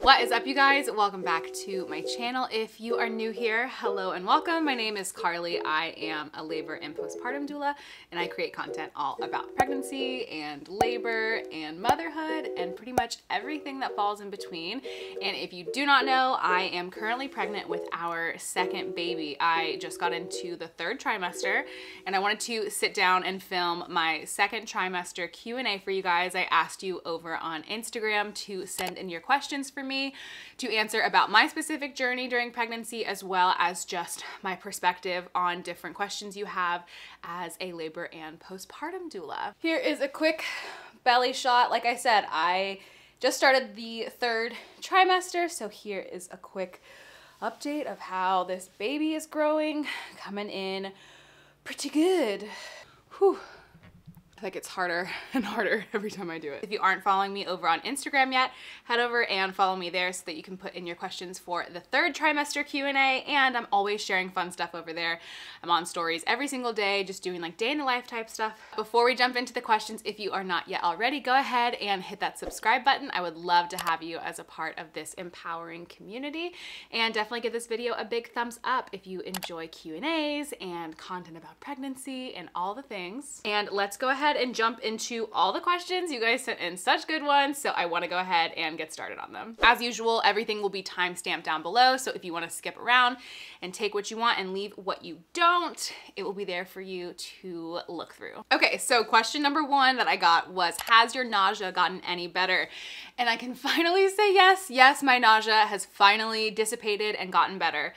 What is up, you guys? Welcome back to my channel. If you are new here, hello and welcome. My name is Carly. I am a labor and postpartum doula, and I create content all about pregnancy and labor and motherhood and pretty much everything that falls in between. And if you do not know, I am currently pregnant with our second baby. I just got into the third trimester, and I wanted to sit down and film my second trimester Q&A for you guys. I asked you over on Instagram to send in your questions for me to answer about my specific journey during pregnancy, as well as just my perspective on different questions you have as a labor and postpartum doula. Here is a quick belly shot. Like I said, I just started the third trimester, so here is a quick update of how this baby is growing, coming in pretty good. Whew. I think it's harder and harder every time I do it. If you aren't following me over on Instagram yet, head over and follow me there so that you can put in your questions for the third trimester Q&A, and I'm always sharing fun stuff over there. I'm on stories every single day, just doing like day in the life type stuff. Before we jump into the questions, if you are not yet already, go ahead and hit that subscribe button. I would love to have you as a part of this empowering community, and definitely give this video a big thumbs up if you enjoy Q&As and content about pregnancy and all the things. And let's go ahead and jump into all the questions. You guys sent in such good ones, so I want to go ahead and get started on them. As usual, everything will be time-stamped down below, so if you want to skip around and take what you want and leave what you don't, it will be there for you to look through. Okay, so question number one that I got was, has your nausea gotten any better? And I can finally say yes. Yes, my nausea has finally dissipated and gotten better.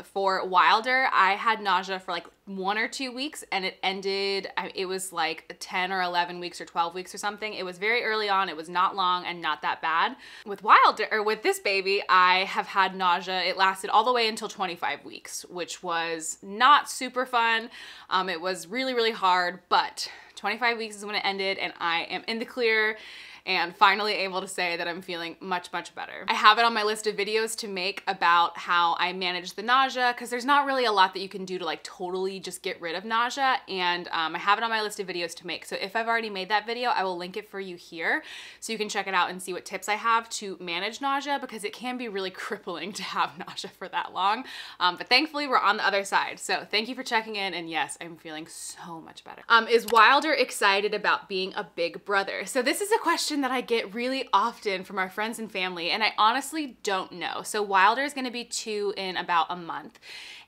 For Wilder, I had nausea for like 1 or 2 weeks, and it ended, it was like 10 or 11 weeks or 12 weeks or something. It was very early on. It was not long and not that bad. With Wilder, or with this baby, I have had nausea. It lasted all the way until 25 weeks, which was not super fun. It was really, really hard, but 25 weeks is when it ended, and I am in the clear and finally able to say that I'm feeling much, much better. I have it on my list of videos to make about how I manage the nausea, because there's not really a lot that you can do to like totally just get rid of nausea, and I have it on my list of videos to make. So if I've already made that video, I will link it for you here so you can check it out and see what tips I have to manage nausea, because it can be really crippling to have nausea for that long. But thankfully we're on the other side. So thank you for checking in, and yes, I'm feeling so much better. Is Wilder excited about being a big brother? So this is a question that I get really often from our friends and family, and I honestly don't know. So Wilder is going to be 2 in about a month,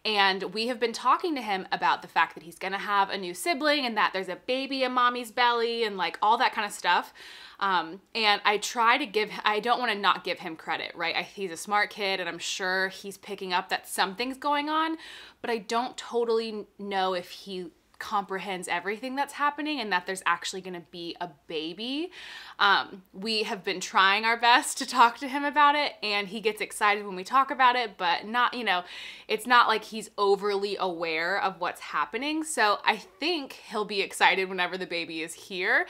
and we have been talking to him about the fact that he's going to have a new sibling and that there's a baby in mommy's belly and like all that kind of stuff. And I try to give, I don't want to not give him credit, right? He's a smart kid, and I'm sure he's picking up that something's going on, but I don't totally know if he comprehends everything that's happening and that there's actually going to be a baby. We have been trying our best to talk to him about it, and he gets excited when we talk about it, but not, you know, it's not like he's overly aware of what's happening. So I think he'll be excited whenever the baby is here.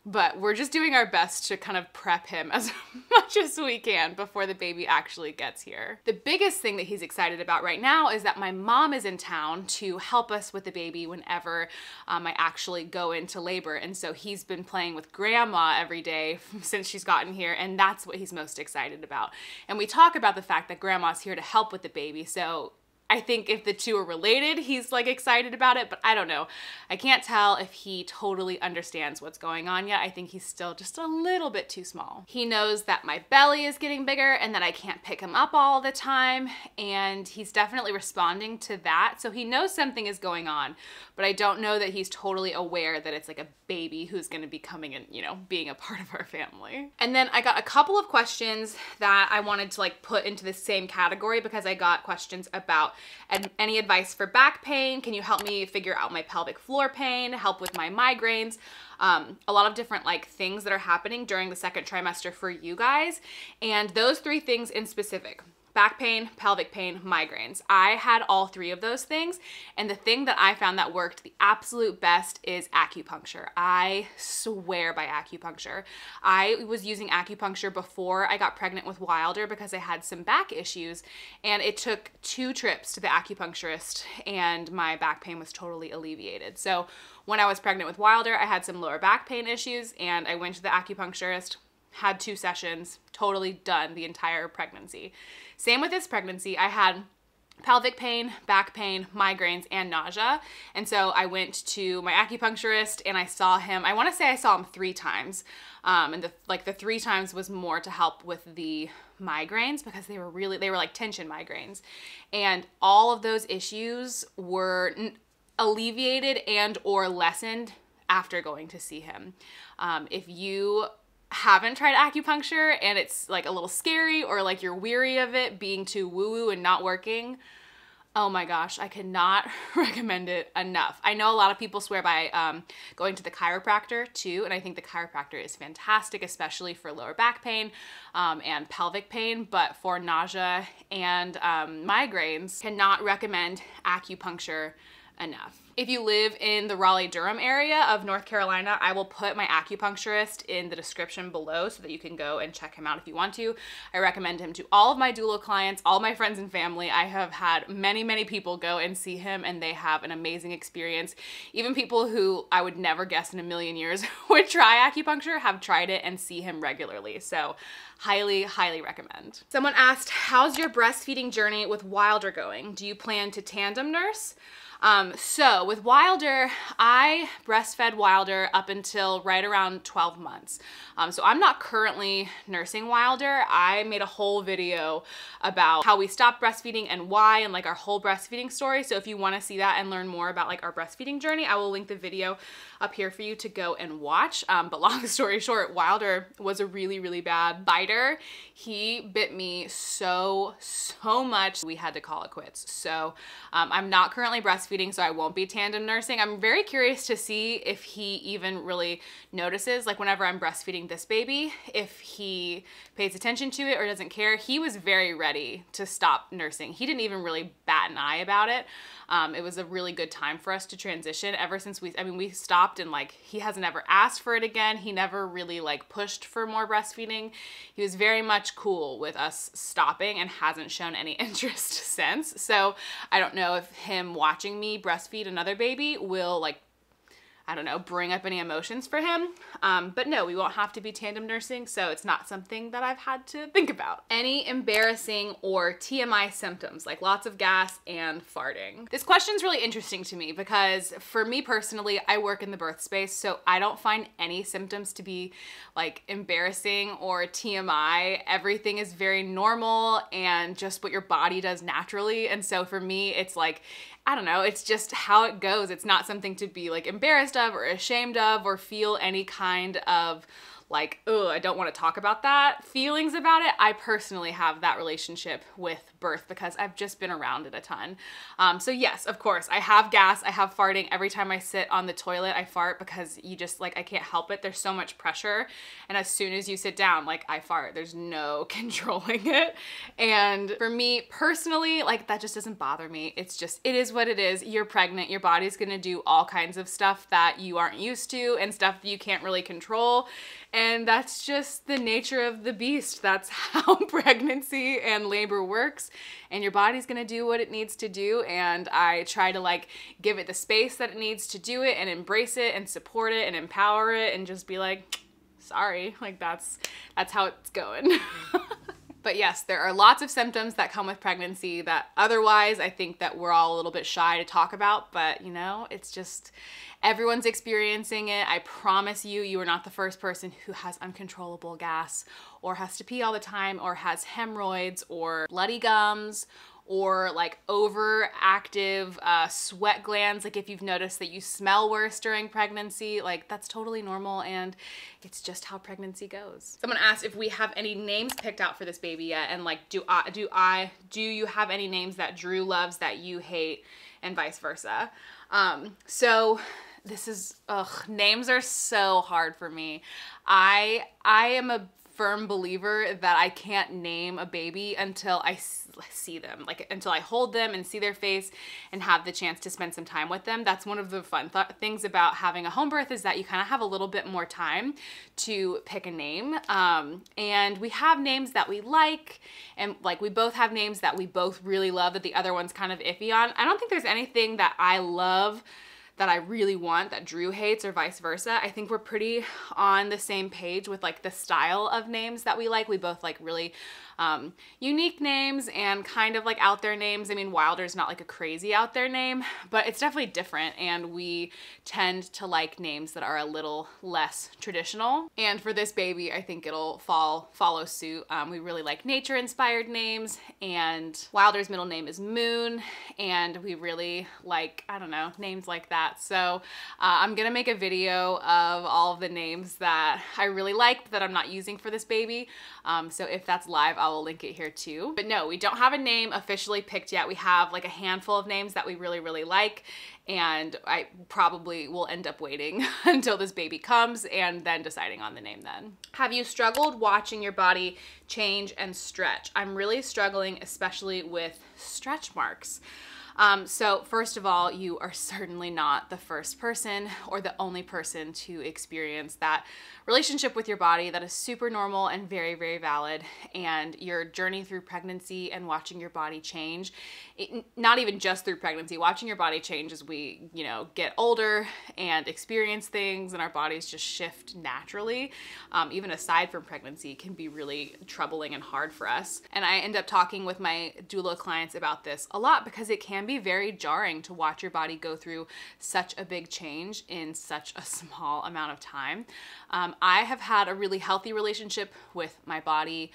But we're just doing our best to kind of prep him as much as we can before the baby actually gets here. The biggest thing that he's excited about right now is that my mom is in town to help us with the baby whenever I actually go into labor. And so he's been playing with grandma every day since she's gotten here, and that's what he's most excited about. And we talk about the fact that grandma's here to help with the baby, so I think if the two are related, he's like excited about it, but I don't know. I can't tell if he totally understands what's going on yet. I think he's still just a little bit too small. He knows that my belly is getting bigger and that I can't pick him up all the time, and he's definitely responding to that. So he knows something is going on, but I don't know that he's totally aware that it's like a baby who's gonna be coming and, you know, being a part of our family. And then I got a couple of questions that I wanted to like put into the same category, because I got questions about any advice for back pain. Can you help me figure out my pelvic floor pain, help with my migraines? A lot of different like things that are happening during the second trimester for you guys. And those 3 things in specific: back pain, pelvic pain, migraines. I had all 3 of those things, and the thing that I found that worked the absolute best is acupuncture. I swear by acupuncture. I was using acupuncture before I got pregnant with Wilder because I had some back issues, and it took 2 trips to the acupuncturist and my back pain was totally alleviated. So when I was pregnant with Wilder, I had some lower back pain issues, and I went to the acupuncturist. had 2 sessions, totally done the entire pregnancy. Same with this pregnancy. I had pelvic pain, back pain, migraines, and nausea. And so I went to my acupuncturist and I saw him, I want to say I saw him 3 times. And the 3 times was more to help with the migraines because they were like tension migraines. And all of those issues were alleviated and or lessened after going to see him. If you haven't tried acupuncture and it's like a little scary or like you're weary of it being too woo-woo and not working, oh my gosh, I cannot recommend it enough. I know a lot of people swear by going to the chiropractor too, and I think the chiropractor is fantastic, especially for lower back pain and pelvic pain, but for nausea and migraines, cannot recommend acupuncture enough. If you live in the Raleigh-Durham area of North Carolina, I will put my acupuncturist in the description below so that you can go and check him out if you want to. I recommend him to all of my doula clients, all my friends and family. I have had many, many people go and see him and they have an amazing experience. Even people who I would never guess in a million years would try acupuncture have tried it and see him regularly. So highly, highly recommend. Someone asked, how's your breastfeeding journey with Wilder going? Do you plan to tandem nurse? So with Wilder, I breastfed Wilder up until right around 12 months. So I'm not currently nursing Wilder. I made a whole video about how we stopped breastfeeding and why, and like our whole breastfeeding story. So if you want to see that and learn more about like our breastfeeding journey, I will link the video up here for you to go and watch. But long story short, Wilder was a really, really bad biter. He bit me so much, we had to call it quits. So I'm not currently breastfeeding, so I won't be tandem nursing. I'm very curious to see if he even really notices, like whenever I'm breastfeeding this baby, if he pays attention to it or doesn't care. He was very ready to stop nursing. He didn't even really bat an eye about it. It was a really good time for us to transition ever since we stopped, and like he hasn't ever asked for it again. He never really like pushed for more breastfeeding. He was very much cool with us stopping and hasn't shown any interest since. So I don't know if him watching me breastfeed another baby will like, I don't know, bring up any emotions for him. But no, we won't have to be tandem nursing, so it's not something that I've had to think about. Any embarrassing or TMI symptoms, like lots of gas and farting? This question's really interesting to me because for me personally, I work in the birth space, so I don't find any symptoms to be like embarrassing or TMI. Everything is very normal and just what your body does naturally. And so for me, it's like, I don't know, it's just how it goes. It's not something to be like embarrassed of or ashamed of or feel any kind of like, oh, I don't want to talk about that feelings about it. I personally have that relationship with birth because I've just been around it a ton. So yes, of course, I have gas, I have farting. Every time I sit on the toilet, I fart because you just like, I can't help it. There's so much pressure. And as soon as you sit down, like I fart, there's no controlling it. And for me personally, like that just doesn't bother me. It's just, it is what it is. You're pregnant. Your body's going to do all kinds of stuff that you aren't used to and stuff you can't really control. And that's just the nature of the beast. That's how pregnancy and labor works. And your body's gonna do what it needs to do. And I try to like give it the space that it needs to do it and embrace it and support it and empower it and just be like, sorry, like that's how it's going. But yes, there are lots of symptoms that come with pregnancy that otherwise I think that we're all a little bit shy to talk about, but you know, it's just, everyone's experiencing it. I promise you, you are not the first person who has uncontrollable gas or has to pee all the time or has hemorrhoids or bloody gums or like overactive sweat glands. Like if you've noticed that you smell worse during pregnancy, like that's totally normal and it's just how pregnancy goes. Someone asked if we have any names picked out for this baby yet, and like do you have any names that Drew loves that you hate and vice versa? So this is, names are so hard for me. I am a firm believer that I can't name a baby until I see them, like until I hold them and see their face and have the chance to spend some time with them. That's one of the fun things about having a home birth, is that you kind of have a little bit more time to pick a name. And we have names that we like, and like we both have names that we both really love that the other one's kind of iffy on. I don't think there's anything that I love that I really want that Drew hates or vice versa. I think we're pretty on the same page with like the style of names that we like. We both like really unique names and kind of like out there names. I mean, Wilder's not like a crazy out there name, but it's definitely different, and we tend to like names that are a little less traditional. And for this baby, I think it'll follow suit. We really like nature inspired names, and Wilder's middle name is Moon, and we really like, I don't know, names like that. So I'm gonna make a video of all of the names that I really like that I'm not using for this baby. So if that's live, I will link it here too. But no, we don't have a name officially picked yet. We have like a handful of names that we really like, and I probably will end up waiting until this baby comes and then deciding on the name then. Have you struggled watching your body change and stretch? I'm really struggling, especially with stretch marks. So first of all, you are certainly not the first person or the only person to experience that relationship with your body. That is super normal and very valid. And your journey through pregnancy and watching your body change, not even just through pregnancy, watching your body change as we, you know, get older and experience things and our bodies just shift naturally, even aside from pregnancy, can be really troubling and hard for us. And I end up talking with my doula clients about this a lot because it can be very jarring to watch your body go through such a big change in such a small amount of time. I have had a really healthy relationship with my body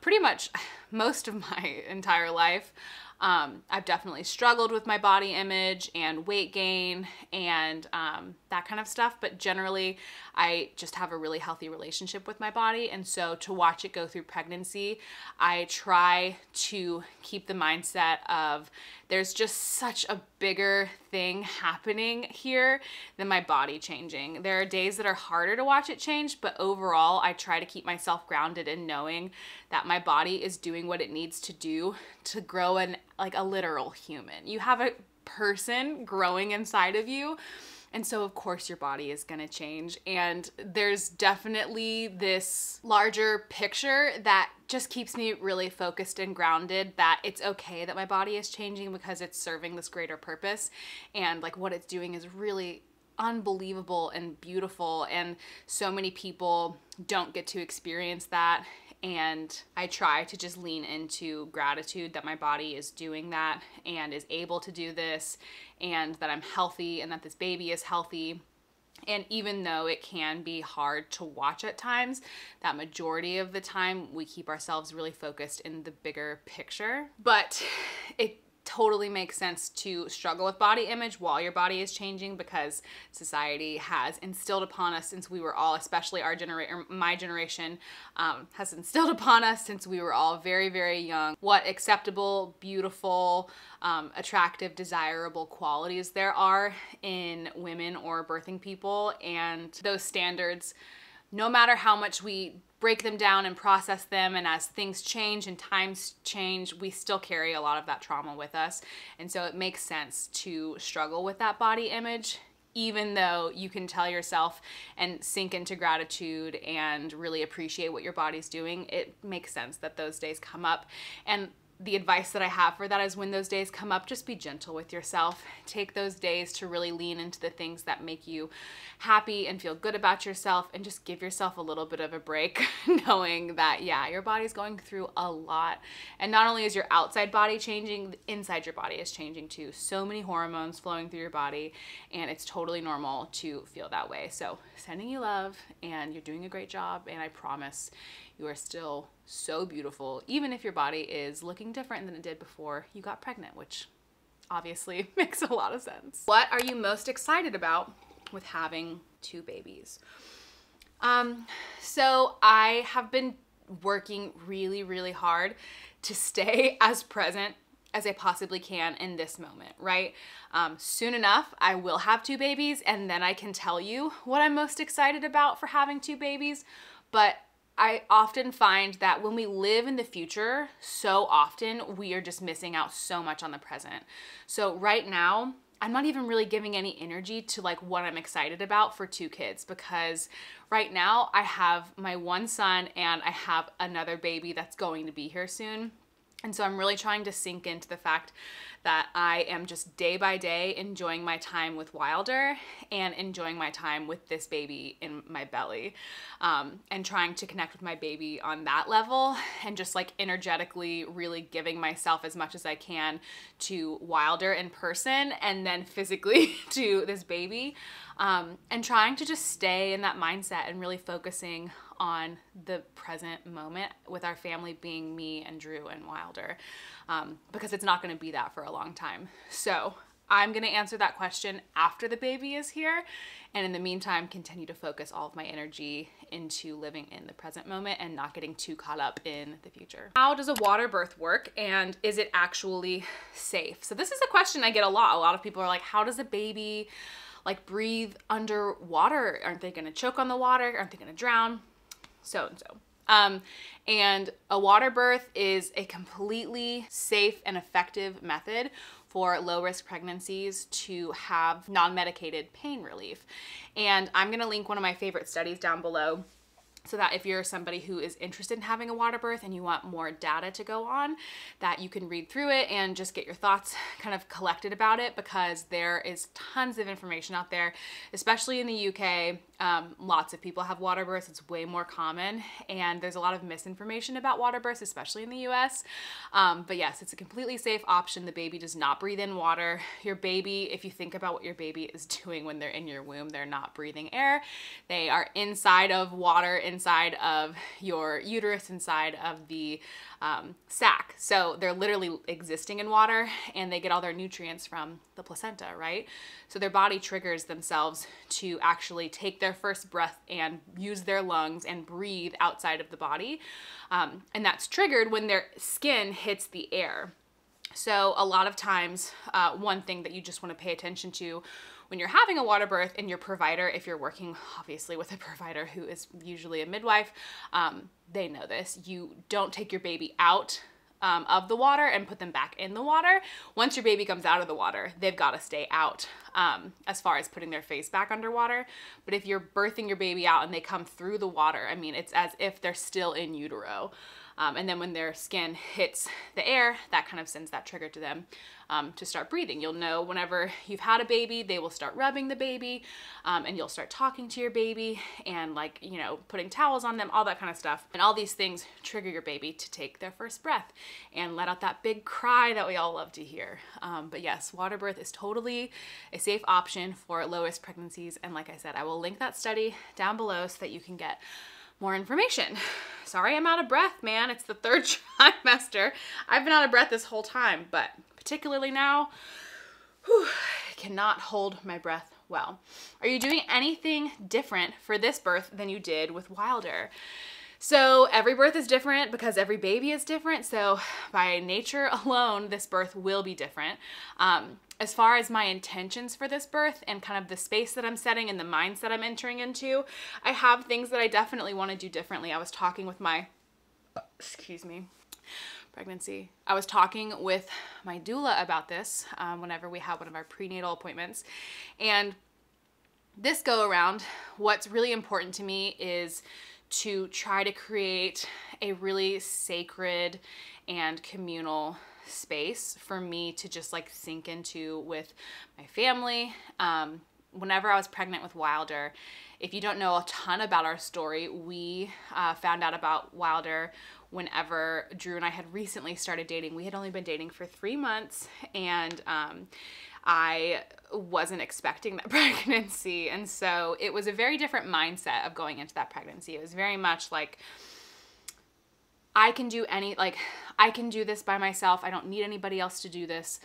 pretty much most of my entire life. I've definitely struggled with my body image and weight gain and that kind of stuff, but generally I just have a really healthy relationship with my body. And so to watch it go through pregnancy, I try to keep the mindset of there's just such a bigger thing happening here than my body changing. There are days that are harder to watch it change, but overall I try to keep myself grounded in knowing that my body is doing what it needs to do to grow like a literal human. You have a person growing inside of you. And so of course your body is gonna change. And there's definitely this larger picture that just keeps me really focused and grounded that it's okay that my body is changing because it's serving this greater purpose. And like what it's doing is really unbelievable and beautiful. And so many people don't get to experience that. And I try to just lean into gratitude that my body is doing that and is able to do this, and that I'm healthy and that this baby is healthy. And even though it can be hard to watch at times, that majority of the time we keep ourselves really focused in the bigger picture. But it totally makes sense to struggle with body image while your body is changing, because society has instilled upon us since we were all, especially our generation, my generation, has instilled upon us since we were all very young, what acceptable, beautiful, attractive, desirable qualities there are in women or birthing people. And those standards, no matter how much we break them down and process them, and as things change and times change, we still carry a lot of that trauma with us. And so it makes sense to struggle with that body image, even though you can tell yourself and sink into gratitude and really appreciate what your body's doing. It makes sense that those days come up. And the advice that I have for that is when those days come up, just be gentle with yourself. Take those days to really lean into the things that make you happy and feel good about yourself, and just give yourself a little bit of a break, knowing that, yeah, your body's going through a lot. And not only is your outside body changing, the inside your body is changing too. So many hormones flowing through your body, and it's totally normal to feel that way. So sending you love, and you're doing a great job, and I promise you are still so beautiful, even if your body is looking different than it did before you got pregnant, which obviously makes a lot of sense. What are you most excited about with having 2 babies? So I have been working really hard to stay as present as I possibly can in this moment, right? Soon enough, I will have 2 babies, and then I can tell you what I'm most excited about for having 2 babies. But I often find that when we live in the future, so often we are just missing out so much on the present. So right now, I'm not even really giving any energy to like what I'm excited about for 2 kids, because right now I have my one son and I have another baby that's going to be here soon. And so I'm really trying to sink into the fact that I am just day by day enjoying my time with Wilder and enjoying my time with this baby in my belly, and trying to connect with my baby on that level, and just like energetically really giving myself as much as I can to Wilder in person and then physically to this baby, and trying to just stay in that mindset and really focusing on the present moment with our family being me and Drew and Wilder, because it's not going to be that for a long time. So I'm going to answer that question after the baby is here, and in the meantime continue to focus all of my energy into living in the present moment and not getting too caught up in the future. How does a water birth work, and is it actually safe? So this is a question I get a lot. A lot of people are like, how does a baby like breathe underwater? Aren't they going to choke on the water? Aren't they going to drown? And a water birth is a completely safe and effective method for low-risk pregnancies to have non-medicated pain relief. And I'm gonna link one of my favorite studies down below, so that if you're somebody who is interested in having a water birth and you want more data to go on, that you can read through it and just get your thoughts kind of collected about it, because there is tons of information out there, especially in the UK. Lots of people have water births. It's way more common, and there's a lot of misinformation about water births, especially in the US. But yes, it's a completely safe option. The baby does not breathe in water. Your baby, if you think about what your baby is doing when they're in your womb, they're not breathing air. They are inside of water, inside of your uterus, inside of the sac. So they're literally existing in water, and they get all their nutrients from the placenta, right? So their body triggers themselves to actually take their first breath and use their lungs and breathe outside of the body. And that's triggered when their skin hits the air. So a lot of times, one thing that you just want to pay attention to when you're having a water birth, and your provider, if you're working obviously with a provider who is usually a midwife, they know this. You don't take your baby out of the water and put them back in the water. Once your baby comes out of the water, they've got to stay out, as far as putting their face back underwater. But if you're birthing your baby out and they come through the water, I mean, it's as if they're still in utero. And then when their skin hits the air, that kind of sends that trigger to them to start breathing. You'll know whenever you've had a baby, they will start rubbing the baby, and you'll start talking to your baby and, like, you know, putting towels on them, all that kind of stuff. And all these things trigger your baby to take their first breath and let out that big cry that we all love to hear. But yes, water birth is totally a safe option for low-risk pregnancies. And like I said, I will link that study down below so that you can get more information. Sorry, I'm out of breath, man. It's the 3rd trimester. I've been out of breath this whole time, but particularly now, I cannot hold my breath well. Are you doing anything different for this birth than you did with Wilder? So every birth is different because every baby is different. So by nature alone, this birth will be different. As far as my intentions for this birth and kind of the space that I'm setting and the mindset I'm entering into, I have things that I definitely want to do differently. I was talking with my, pregnancy. I was talking with my doula about this whenever we had one of our prenatal appointments. And this go around, what's really important to me is to try to create a really sacred and communal space for me to just like sink into with my family. Whenever I was pregnant with Wilder, if you don't know a ton about our story, we found out about Wilder whenever Drew and I had recently started dating. We had only been dating for 3 months, and I wasn't expecting that pregnancy. And so it was a very different mindset of going into that pregnancy. It was very much like, I can do I can do this by myself. I don't need anybody else to do this.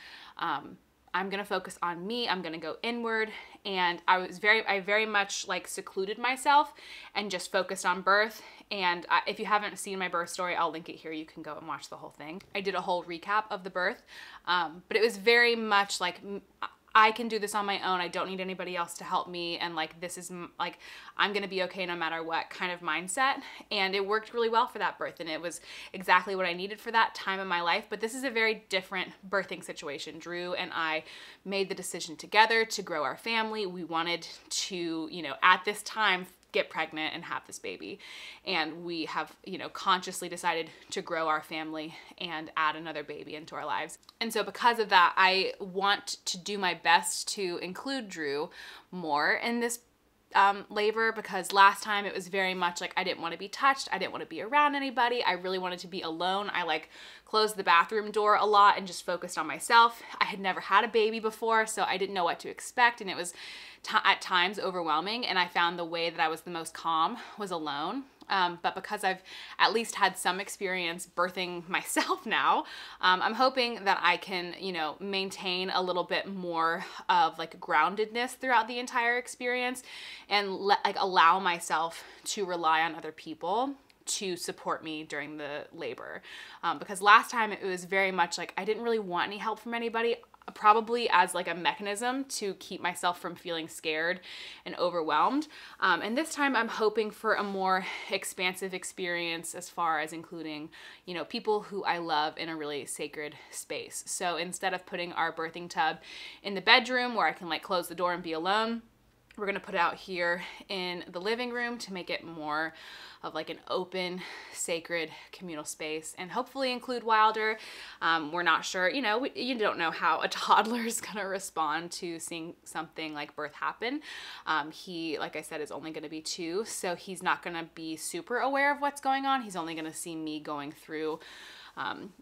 I'm going to focus on me. I'm going to go inward. And I very much like secluded myself and just focused on birth. And if you haven't seen my birth story, I'll link it here. You can go and watch the whole thing. I did a whole recap of the birth, but it was very much like, I can do this on my own. I don't need anybody else to help me. And like, this is like, I'm going to be okay no matter what kind of mindset. And it worked really well for that birth. And it was exactly what I needed for that time in my life. But this is a very different birthing situation. Drew and I made the decision together to grow our family. We wanted to, you know, at this time, get pregnant and have this baby. And we have, you know, consciously decided to grow our family and add another baby into our lives. And so because of that, I want to do my best to include Drew more in this labor, because last time it was very much like I didn't want to be touched. I didn't want to be around anybody. I really wanted to be alone. I like closed the bathroom door a lot and just focused on myself. I had never had a baby before, so I didn't know what to expect, and it was at times overwhelming. And I found the way that I was the most calm was alone. But because I've at least had some experience birthing myself now, I'm hoping that I can, you know, maintain a little bit more of like groundedness throughout the entire experience and allow myself to rely on other people to support me during the labor. Because last time it was very much like I didn't really want any help from anybody, probably as like a mechanism to keep myself from feeling scared and overwhelmed. And this time I'm hoping for a more expansive experience as far as including, you know, people who I love in a really sacred space. So instead of putting our birthing tub in the bedroom where I can like close the door and be alone, we're gonna put it out here in the living room to make it more of like an open, sacred communal space, and hopefully include Wilder. We're not sure, you know, you don't know how a toddler is gonna respond to seeing something like birth happen. He, like I said, is only gonna be 2, so he's not gonna be super aware of what's going on. He's only gonna see me going through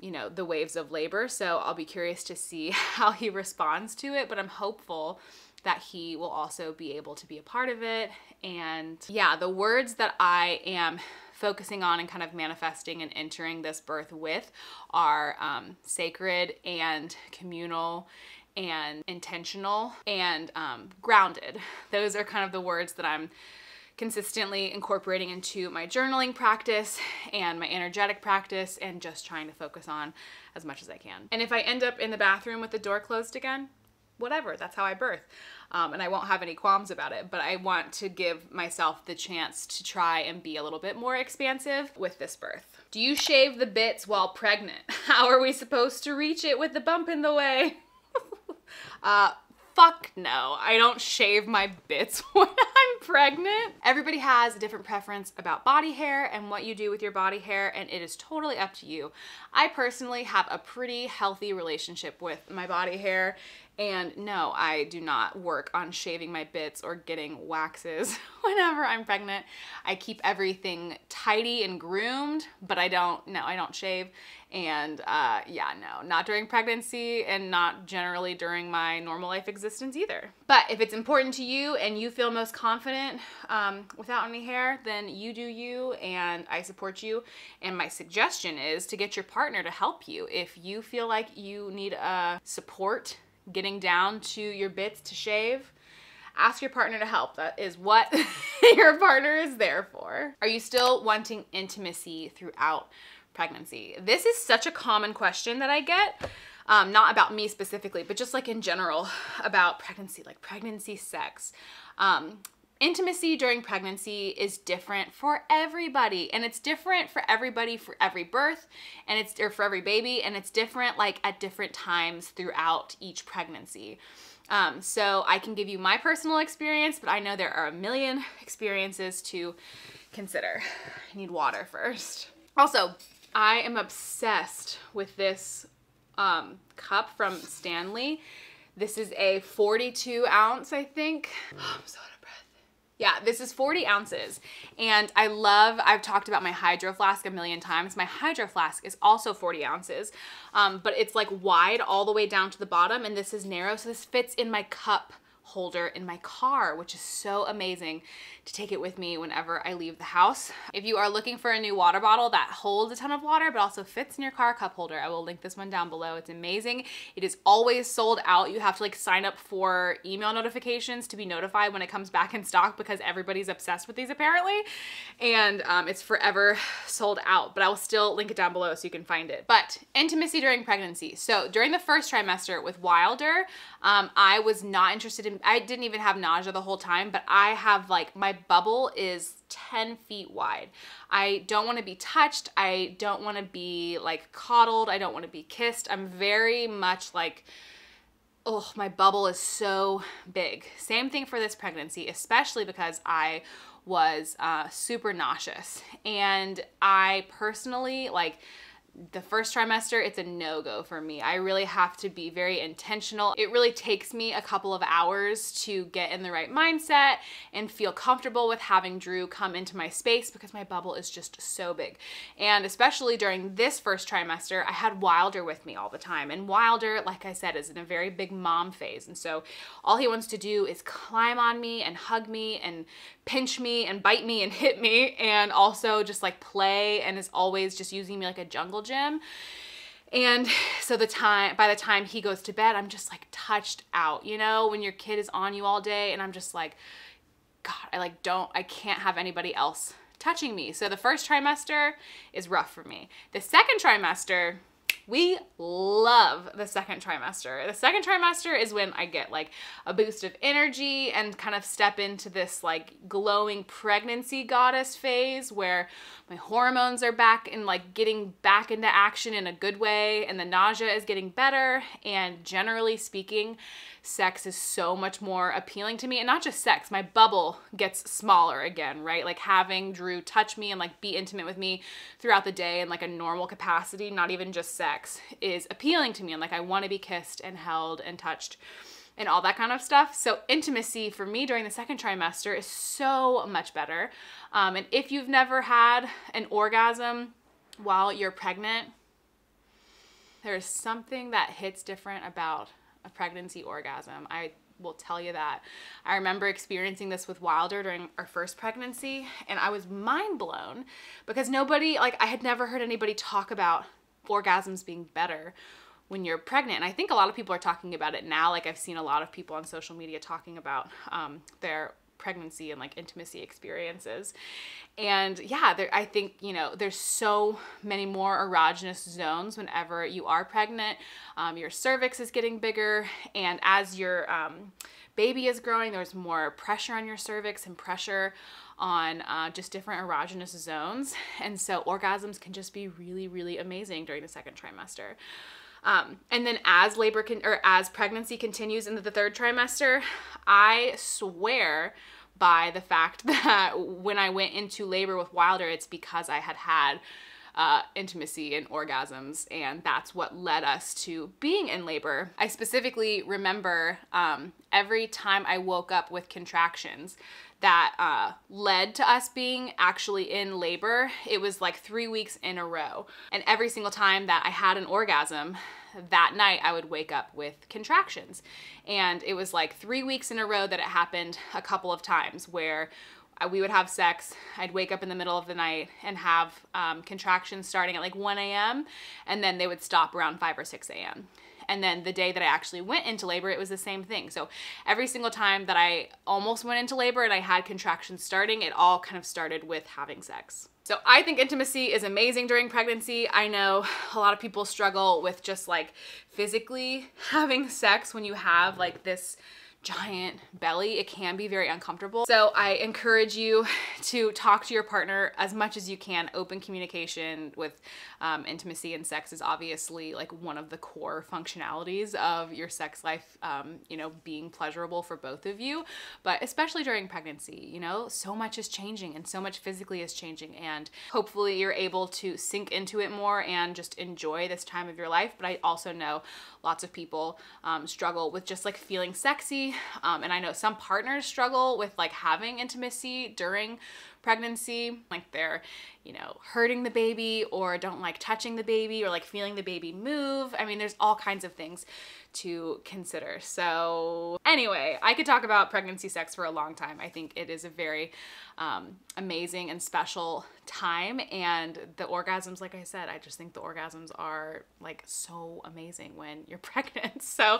you know, the waves of labor. So I'll be curious to see how he responds to it, but I'm hopeful that he will also be able to be a part of it. And yeah, the words that I am focusing on and kind of manifesting and entering this birth with are sacred and communal and intentional and grounded. Those are kind of the words that I'm consistently incorporating into my journaling practice and my energetic practice, and just trying to focus on as much as I can. And if I end up in the bathroom with the door closed again, whatever, that's how I birth. And I won't have any qualms about it, but I want to give myself the chance to try and be a little bit more expansive with this birth. Do you shave the bits while pregnant? How are we supposed to reach it with the bump in the way? Fuck no, I don't shave my bits when I'm pregnant. Everybody has a different preference about body hair and what you do with your body hair, and it is totally up to you. I personally have a pretty healthy relationship with my body hair, and no, I do not work on shaving my bits or getting waxes whenever I'm pregnant. I keep everything tidy and groomed, but I don't shave. And yeah, no, not during pregnancy and not generally during my normal life existence either. But if it's important to you and you feel most confident without any hair, then you do you, and I support you. And my suggestion is to get your partner to help you. If you feel like you need support getting down to your bits to shave, ask your partner to help. That is what your partner is there for. Are you still wanting intimacy throughout pregnancy? This is such a common question that I get, not about me specifically, but just like in general about pregnancy, like pregnancy sex. Intimacy during pregnancy is different for everybody, and it's different for everybody for every birth, and or for every baby, and it's different like at different times throughout each pregnancy. So I can give you my personal experience, but I know there are a million experiences to consider. I need water first. Also, I am obsessed with this cup from Stanley. This is a 42 ounce, I think. Oh, I'm so out of breath. Yeah, this is 40 ounces. And I've talked about my Hydro Flask a million times. My Hydro Flask is also 40 ounces, but it's like wide all the way down to the bottom, and this is narrow, so this fits in my cup holder in my car, which is so amazing to take it with me whenever I leave the house. If you are looking for a new water bottle that holds a ton of water but also fits in your car cup holder, I will link this one down below. It's amazing. It is always sold out. You have to like sign up for email notifications to be notified when it comes back in stock, because everybody's obsessed with these apparently, and it's forever sold out, but I will still link it down below so you can find it. But intimacy during pregnancy. So during the first trimester with Wilder, I was not interested in, I didn't even have nausea the whole time, but I have like, my bubble is 10 feet wide. I don't want to be touched. I don't want to be like coddled. I don't want to be kissed. I'm very much like, oh, my bubble is so big. Same thing for this pregnancy, especially because I was super nauseous. And I personally, like, the first trimester, it's a no-go for me. I really have to be very intentional. It really takes me a couple of hours to get in the right mindset and feel comfortable with having Drew come into my space because my bubble is just so big. And especially during this first trimester, I had Wilder with me all the time. And Wilder, like I said, is in a very big mom phase. And so all he wants to do is climb on me and hug me and pinch me and bite me and hit me, and also just like play, and is always just using me like a jungle gym. And so by the time he goes to bed, I'm just like touched out, you know, when your kid is on you all day, and I'm just like, God, I can't have anybody else touching me. So the first trimester is rough for me. The second trimester, we love the second trimester. The second trimester is when I get like a boost of energy and kind of step into this like glowing pregnancy goddess phase where my hormones are back and like getting back into action in a good way, and the nausea is getting better, and generally speaking, sex is so much more appealing to me. And not just sex, my bubble gets smaller again, right? Like having Drew touch me and like be intimate with me throughout the day in like a normal capacity, not even just sex, is appealing to me. And like I want to be kissed and held and touched and all that kind of stuff. So intimacy for me during the second trimester is so much better. And if you've never had an orgasm while you're pregnant, there's something that hits different about a pregnancy orgasm. I will tell you that. I remember experiencing this with Wilder during our first pregnancy, and I was mind blown because I had never heard anybody talk about orgasms being better when you're pregnant. And I think a lot of people are talking about it now. Like I've seen a lot of people on social media talking about their pregnancy and like intimacy experiences. And yeah, I think, you know, there's so many more erogenous zones whenever you are pregnant. Your cervix is getting bigger, and as your baby is growing, there's more pressure on your cervix and pressure on just different erogenous zones. And so orgasms can just be really, really amazing during the second trimester. And then as as pregnancy continues into the third trimester, I swear by the fact that when I went into labor with Wilder, it's because I had intimacy and orgasms, and that's what led us to being in labor. I specifically remember every time I woke up with contractions that led to us being actually in labor, it was like 3 weeks in a row. And every single time that I had an orgasm, that night I would wake up with contractions. And it was like 3 weeks in a row that it happened a couple of times where we would have sex, I'd wake up in the middle of the night and have contractions starting at like 1 a.m. and then they would stop around 5 or 6 a.m. And then the day that I actually went into labor, it was the same thing. So every single time that I almost went into labor and I had contractions starting, it all kind of started with having sex. So I think intimacy is amazing during pregnancy. I know a lot of people struggle with just like physically having sex when you have like this giant belly. It can be very uncomfortable. So I encourage you to talk to your partner as much as you can. Open communication with intimacy and sex is obviously like one of the core functionalities of your sex life, you know, being pleasurable for both of you, but especially during pregnancy, you know, so much is changing and so much physically is changing, and hopefully you're able to sink into it more and just enjoy this time of your life. But I also know lots of people struggle with just like feeling sexy. And I know some partners struggle with like having intimacy during pregnancy, like they're, you know, hurting the baby or don't like touching the baby or like feeling the baby move. I mean, there's all kinds of things to consider. So anyway, I could talk about pregnancy sex for a long time. I think it is a very amazing and special time, and the orgasms, like I said, I just think the orgasms are like so amazing when you're pregnant. So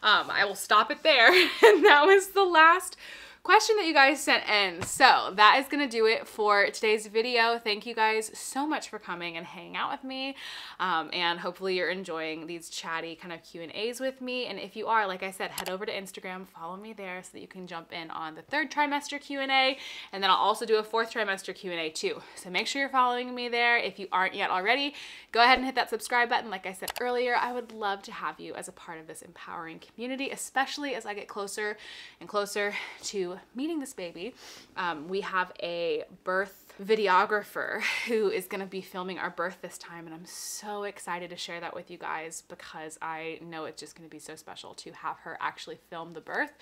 I will stop it there. And that was the last question that you guys sent in. So that is gonna do it for today's video. Thank you guys so much for coming and hanging out with me. And hopefully you're enjoying these chatty kind of Q&As with me. And if you are, like I said, head over to Instagram, follow me there so that you can jump in on the third trimester Q&A. And then I'll also do a fourth trimester Q&A too. So make sure you're following me there. If you aren't yet already, go ahead and hit that subscribe button. Like I said earlier, I would love to have you as a part of this empowering community, especially as I get closer and closer to to meeting this baby, we have a birth videographer who is going to be filming our birth this time, and I'm so excited to share that with you guys because I know it's just going to be so special to have her actually film the birth.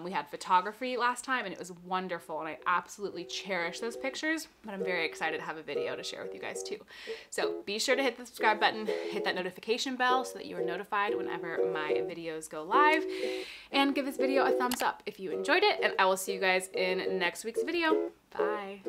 We had photography last time and it was wonderful, and I absolutely cherish those pictures, but I'm very excited to have a video to share with you guys too. So be sure to hit the subscribe button, hit that notification bell so that you are notified whenever my videos go live, and give this video a thumbs up if you enjoyed it, and I will see you guys in next week's video. Bye.